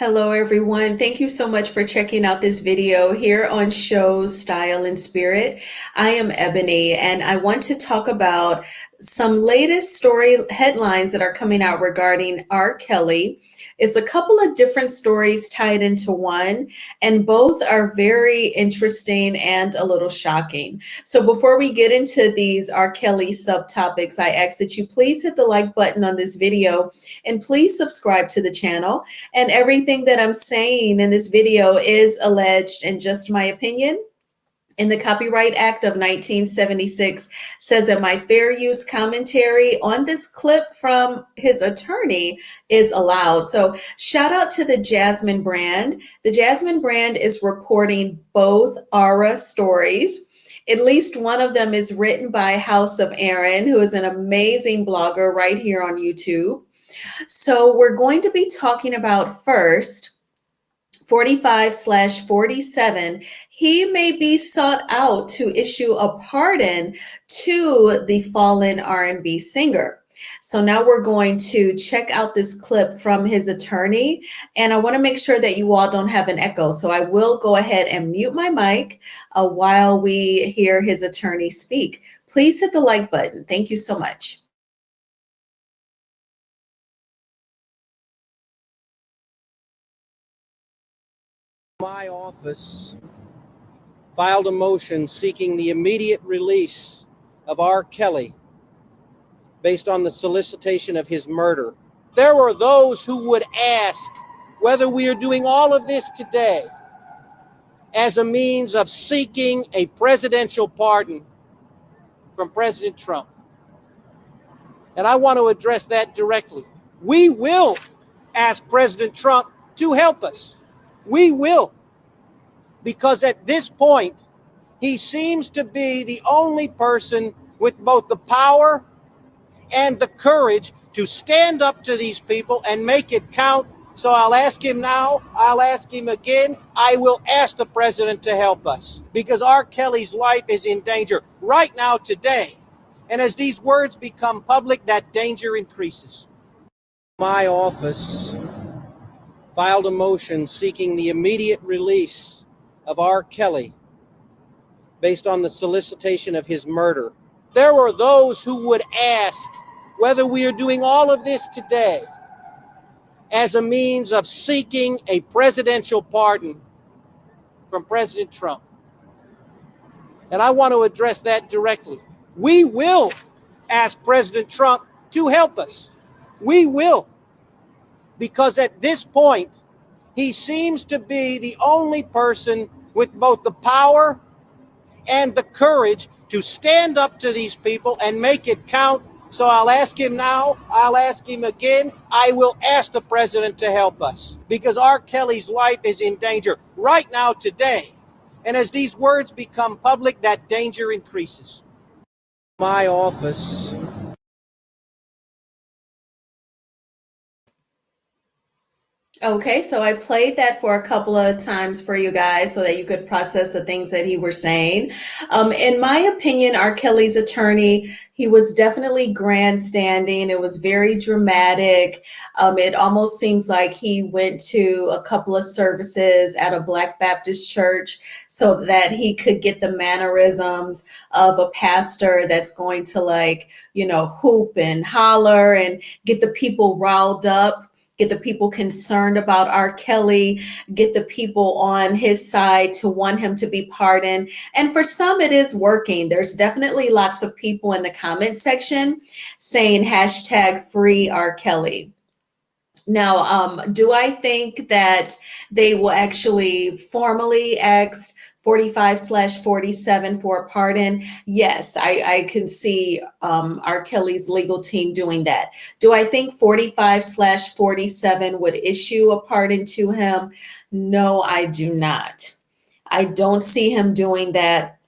Hello, everyone. Thank you so much for checking out this video here on Shows Style and Spirit. I am Ebony, and I want to talk about some latest story headlines that are coming out regarding R. Kelly. It's a couple of different stories tied into one, and both are very interesting and a little shocking. So before we get into these R. Kelly subtopics, I ask that you please hit the like button on this video and please subscribe to the channel. And everything that I'm saying in this video is alleged and just my opinion. And the Copyright Act of 1976 says that my fair use commentary on this clip from his attorney is allowed. So shout out to the Jasmine brand. The Jasmine brand is reporting both Aura stories. At least one of them is written by House of Aaron, who is an amazing blogger right here on YouTube. So we're going to be talking about first 45/47. He may be sought out to issue a pardon to the fallen R&B singer. So now we're going to check out this clip from his attorney, and I want to make sure that you all don't have an echo. So I will go ahead and mute my mic while we hear his attorney speak. Please hit the like button. Thank you so much. My office filed a motion seeking the immediate release of R.Kelly based on the solicitation of his murder. There were those who would ask whether we are doing all of this today as a means of seeking a presidential pardon from President Trump. And I want to address that directly. We will ask President Trump to help us. We will. Because at this point, he seems to be the only person with both the power and the courage to stand up to these people and make it count. So I'll ask him now, I'll ask him again, I will ask the president to help us. Because R. Kelly's life is in danger right now, today. And as these words become public, that danger increases. My office filed a motion seeking the immediate release of R. Kelly based on the solicitation of his murder. There were those who would ask whether we are doing all of this today as a means of seeking a presidential pardon from President Trump. And I want to address that directly. We will ask President Trump to help us. We will. Because at this point, he seems to be the only person with both the power and the courage to stand up to these people and make it count. So I'll ask him now, I'll ask him again, I will ask the president to help us. Because R. Kelly's life is in danger right now, today. And as these words become public, that danger increases. My office. Okay, so I played that for a couple of times for you guys so that you could process the things that he was saying. In my opinion, R. Kelly's attorney, he was definitely grandstanding. It was very dramatic. It almost seems like he went to a couple of services at a Black Baptist church so that he could get the mannerisms of a pastor that's going to, like, hoop and holler and get the people riled up, get the people concerned about R. Kelly, get the people on his side to want him to be pardoned. And for some, it is working. There's definitely lots of people in the comment section saying #free R. Kelly. Now, do I think that they will actually formally ask 45/47 for a pardon? Yes, I can see R. Kelly's legal team doing that. Do I think 45/47 would issue a pardon to him? No, I do not. I don't see him doing that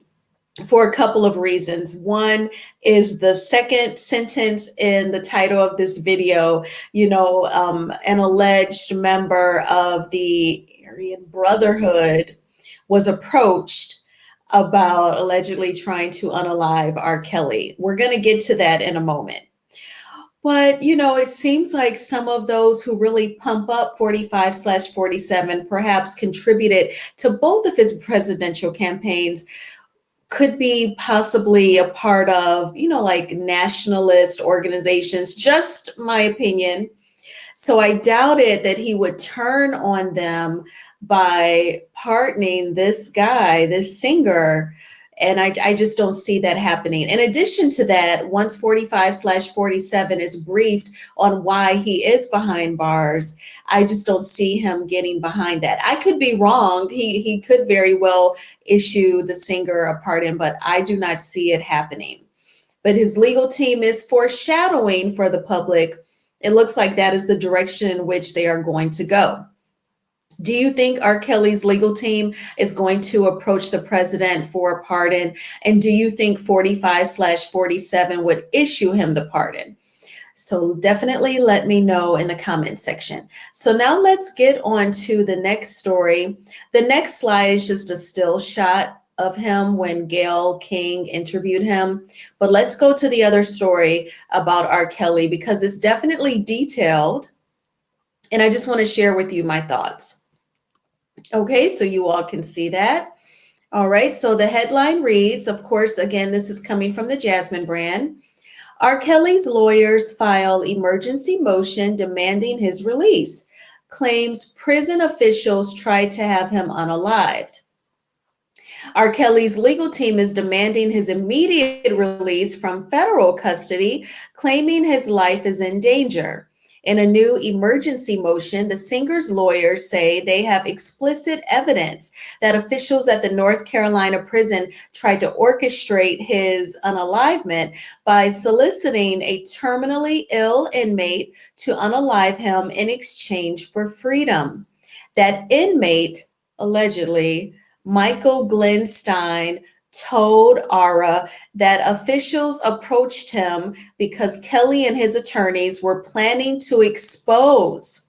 for a couple of reasons. One is the second sentence in the title of this video, an alleged member of the Aryan Brotherhood was approached about allegedly trying to unalive R. Kelly. We're going to get to that in a moment. But, it seems like some of those who really pump up 45/47 perhaps contributed to both of his presidential campaigns could be possibly a part of, like nationalist organizations, just my opinion. So I doubted that he would turn on them by pardoning this guy, this singer. And I just don't see that happening. In addition to that, once 45/47 is briefed on why he is behind bars, I just don't see him getting behind that. I could be wrong. He could very well issue the singer a pardon, but I do not see it happening. But his legal team is foreshadowing for the public. It looks like that is the direction in which they are going to go. Do you think R. Kelly's legal team is going to approach the president for a pardon? And do you think 45/47 would issue him the pardon? So definitely let me know in the comment section. So now let's get on to the next story. The next slide is just a still shot of him when Gayle King interviewed him. But let's go to the other story about R. Kelly because it's definitely detailed. And I just want to share with you my thoughts. Okay, so you all can see that. All right, so the headline reads, of course, again, this is coming from the Jasmine brand. R. Kelly's lawyers file emergency motion demanding his release, claims prison officials tried to have him unalived. R. Kelly's legal team is demanding his immediate release from federal custody, claiming his life is in danger. In a new emergency motion, the singer's lawyers say they have explicit evidence that officials at the North Carolina prison tried to orchestrate his unalivement by soliciting a terminally ill inmate to unalive him in exchange for freedom. That inmate, allegedly, Michael Glenn Stein, told Ara that officials approached him because Kelly and his attorneys were planning to expose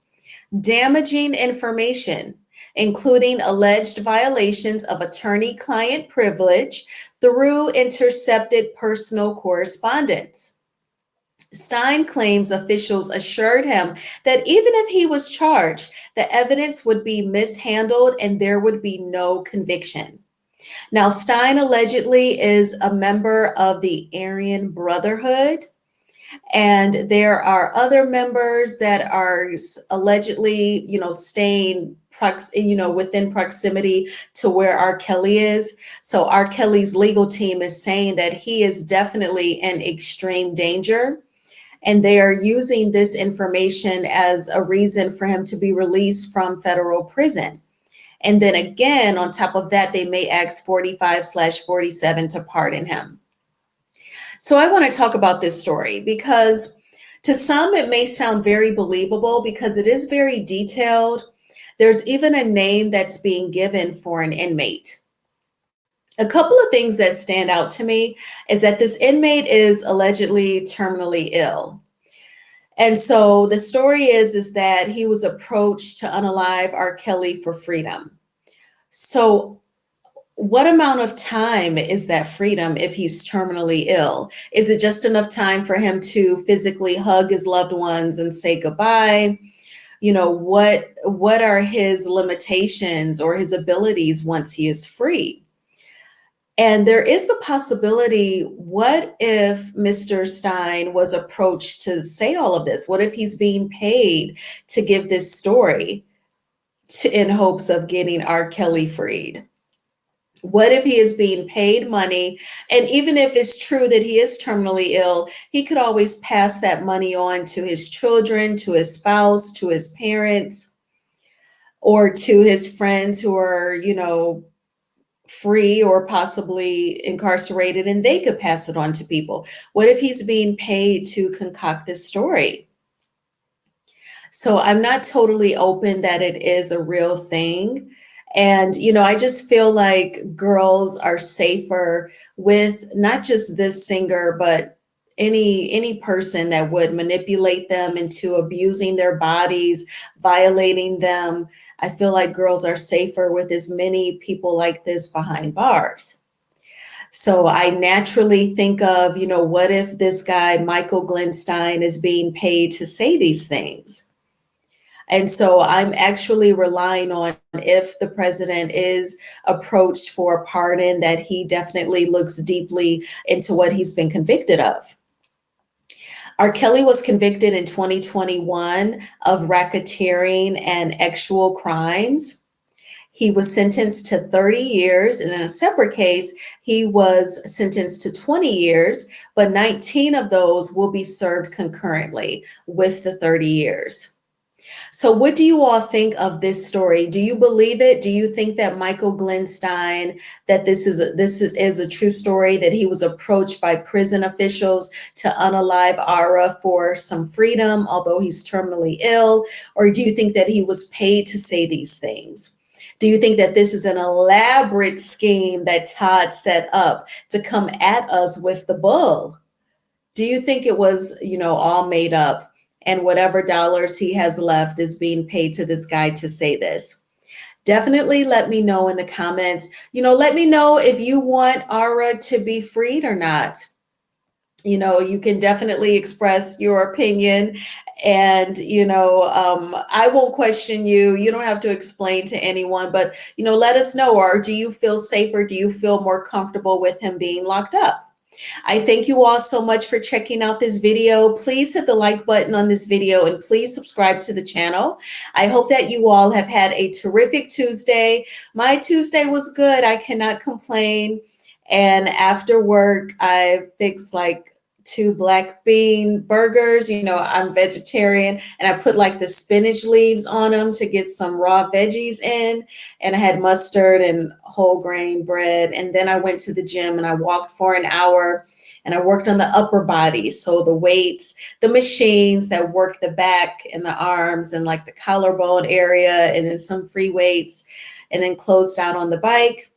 damaging information, including alleged violations of attorney client privilege through intercepted personal correspondence. Stein claims officials assured him that even if he was charged, the evidence would be mishandled and there would be no conviction. Now, Stein allegedly is a member of the Aryan Brotherhood, and there are other members that are allegedly, staying within proximity to where R. Kelly is. So R. Kelly's legal team is saying that he is definitely in extreme danger. And they are using this information as a reason for him to be released from federal prison. And then again, on top of that, they may ask 45/47 to pardon him. So I want to talk about this story because to some it may sound very believable because it is very detailed. There's even a name that's being given for an inmate. A couple of things that stand out to me is that this inmate is allegedly terminally ill. And so the story is that he was approached to unalive R. Kelly for freedom. So what amount of time is that freedom if he's terminally ill? Is it just enough time for him to physically hug his loved ones and say goodbye? What are his limitations or his abilities once he is free? And there is the possibility, what if Mr. Stein was approached to say all of this? What if he's being paid to give this story in hopes of getting R. Kelly freed? What if he is being paid money? And even if it's true that he is terminally ill, he could always pass that money on to his children, to his spouse, to his parents, or to his friends who are, free or possibly incarcerated, and they could pass it on to people. What if he's being paid to concoct this story? So I'm not totally open that it is a real thing. And, I just feel like girls are safer with not just this singer, but any person that would manipulate them into abusing their bodies, violating them. I feel like girls are safer with as many people like this behind bars. So I naturally think of, what if this guy, Michael Glenstein, is being paid to say these things? And so I'm actually relying on, if the president is approached for a pardon, that he definitely looks deeply into what he's been convicted of. R.Kelly was convicted in 2021 of racketeering and actual crimes. He was sentenced to 30 years, and in a separate case, he was sentenced to 20 years, but 19 of those will be served concurrently with the 30 years. So, what do you all think of this story? Do you believe it? Do you think that Michael Glenstein, that this is a true story, that he was approached by prison officials to unalive Ara for some freedom, although he's terminally ill? Or do you think that he was paid to say these things? Do you think that this is an elaborate scheme that Todd set up to come at us with the bull? Do you think it was, all made up, and whatever dollars he has left is being paid to this guy to say this? Definitely let me know in the comments. Let me know if you want Ara to be freed or not. You can definitely express your opinion, and I won't question you. You don't have to explain to anyone, but let us know. Or do you feel safer? Do you feel more comfortable with him being locked up? I thank you all so much for checking out this video. Please hit the like button on this video, and please subscribe to the channel. I hope that you all have had a terrific Tuesday. My Tuesday was good. I cannot complain. And after work, I fixed like 2 black bean burgers. I'm vegetarian, and I put like the spinach leaves on them to get some raw veggies in. And I had mustard and whole grain bread. And then I went to the gym and I walked for an hour, and I worked on the upper body. So the weights, the machines that work the back and the arms and like the collarbone area, and then some free weights, and then closed out on the bike.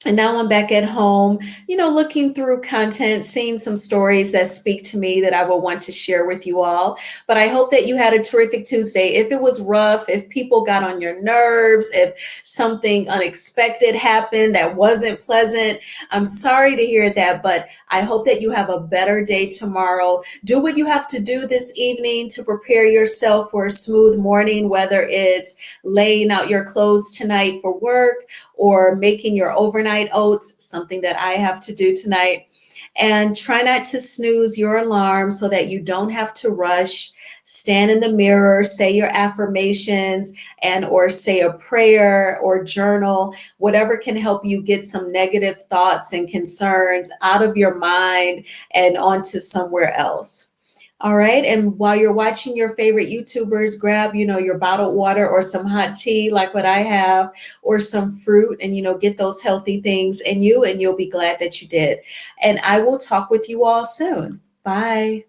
And now I'm back at home, looking through content, seeing some stories that speak to me that I will want to share with you all. But I hope that you had a terrific Tuesday. If it was rough, if people got on your nerves, if something unexpected happened that wasn't pleasant, I'm sorry to hear that, but I hope that you have a better day tomorrow. Do what you have to do this evening to prepare yourself for a smooth morning, whether it's laying out your clothes tonight for work or making your overnight oats, something that I have to do tonight. And try not to snooze your alarm so that you don't have to rush. Stand in the mirror, say your affirmations, and or say a prayer or journal, whatever can help you get some negative thoughts and concerns out of your mind and onto somewhere else. All right. And while you're watching your favorite YouTubers, grab, your bottled water or some hot tea like what I have, or some fruit, and, get those healthy things in you, and you'll be glad that you did. And I will talk with you all soon. Bye.